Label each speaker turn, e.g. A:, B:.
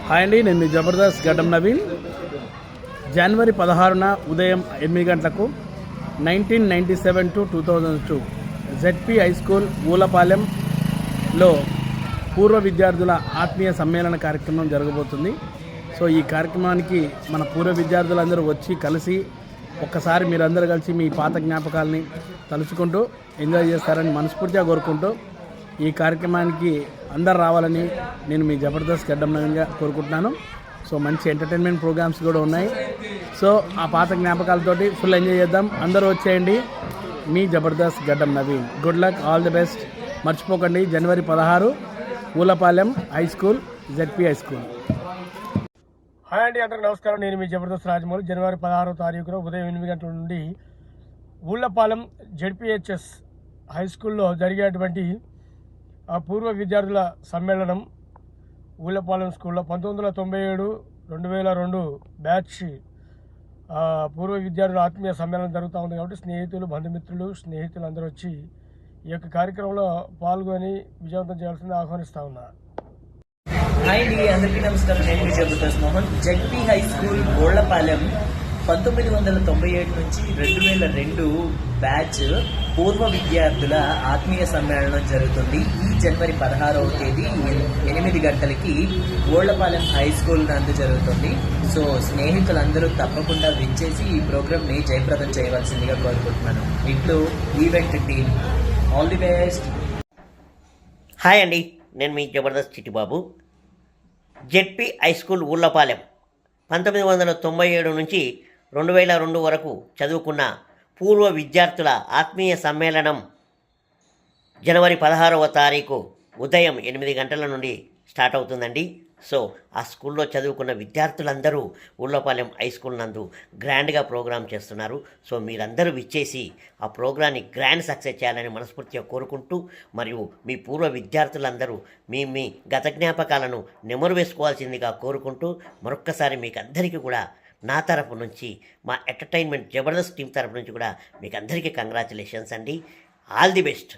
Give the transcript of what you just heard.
A: Hi అండి, నేను మీ జబర్దస్త్ గడ్డం నవీన్. జనవరి 16న ఉదయం 8 గంటలకు 1997 to 2002 జెడ్పీ హై స్కూల్ ఊలపాలెంలో పూర్వ విద్యార్థుల ఆత్మీయ సమ్మేళన కార్యక్రమం జరగబోతుంది. సో ఈ కార్యక్రమానికి మన పూర్వ విద్యార్థులందరూ వచ్చి కలిసి ఒక్కసారి మీరందరూ కలిసి మీ పాత జ్ఞాపకాలని తలుచుకుంటూ ఎంజాయ్ చేస్తారని మనస్ఫూర్తిగా కోరుకుంటూ ఈ కార్యక్రమానికి అందరు రావాలని నేను మీ జబర్దస్త్ గడ్డం నవీన్గా కోరుకుంటున్నాను. సో మంచి ఎంటర్టైన్మెంట్ ప్రోగ్రామ్స్ కూడా ఉన్నాయి. సో ఆ పాత జ్ఞాపకాలతోటి ఫుల్ ఎంజాయ్ చేద్దాం. అందరూ వచ్చేయండి. మీ Jabardasth Gaddam Naveen. Good luck, all the best. మర్చిపోకండి, జనవరి 16 Oolapalem high school, ZP high school.
B: Hi అండి, అందరికి నమస్కారం. నేను మీ జబర్దస్త్ రాజమౌళి. జనవరి 16వ తారీఖున ఉదయం 8 గంటల నుండి ఊళ్ళపాలెం జెడ్పీహెచ్ఎస్ హై స్కూల్లో జరిగేటువంటి పూర్వ విద్యార్థుల సమ్మేళనం ఊళ్ళపాలెం స్కూల్లో 1997-2002 బ్యాచ్ పూర్వ విద్యార్థుల ఆత్మీయ సమ్మేళనం జరుగుతూ ఉంది. కాబట్టి స్నేహితులు, బంధుమిత్రులు, స్నేహితులు అందరూ వచ్చి ఈ యొక్క కార్యక్రమంలో పాల్గొని విజయవంతం చేయాల్సింది ఆహ్వానిస్తా ఉన్నా.
C: హాయ్ అండి, అందరికీ నమస్కారం. నేను మీ Jabardasth Mohan. ZP high school Ullapalem 1997 నుంచి 2002 బ్యాచ్ పూర్వ విద్యార్థుల ఆత్మీయ సమ్మేళనం జరుగుతుంది. ఈ జనవరి 16వ తేదీ 8 గంటలకి ఊళ్ళపాలెం హై స్కూల్ నందు జరుగుతుంది. సో స్నేహితులందరూ తప్పకుండా విచ్చేసి ఈ ప్రోగ్రామ్ని జయప్రదం చేయవలసిందిగా కోరుకుంటున్నాను. ఇట్లు event team. All the best.
D: Hi అండి, నేను మీ Jabardasth Chittibabu. ZP high school Ullapalem 1997 నుంచి 2002 వరకు చదువుకున్న పూర్వ విద్యార్థుల ఆత్మీయ సమ్మేళనం జనవరి 16వ తారీఖు ఉదయం 8 గంటల నుండి స్టార్ట్ అవుతుందండి. సో ఆ స్కూల్లో చదువుకున్న విద్యార్థులందరూ ఊళ్ళపాలెం హై స్కూల్ నందు గ్రాండ్గా ప్రోగ్రాం చేస్తున్నారు. సో మీరందరూ విచ్చేసి ఆ ప్రోగ్రాన్ని గ్రాండ్ సక్సెస్ చేయాలని మనస్ఫూర్తిగా కోరుకుంటూ, మరియు మీ పూర్వ విద్యార్థులందరూ మీ గత జ్ఞాపకాలను నెమరు వేసుకోవాల్సిందిగా కోరుకుంటూ, మరొక్కసారి మీకు అందరికీ కూడా నా తరపు నుంచి, మా ఎంటర్టైన్మెంట్ జబర్దస్త్ టీం తరపు నుంచి కూడా మీకు అందరికీ కంగ్రాచులేషన్స్ అండి. All the best.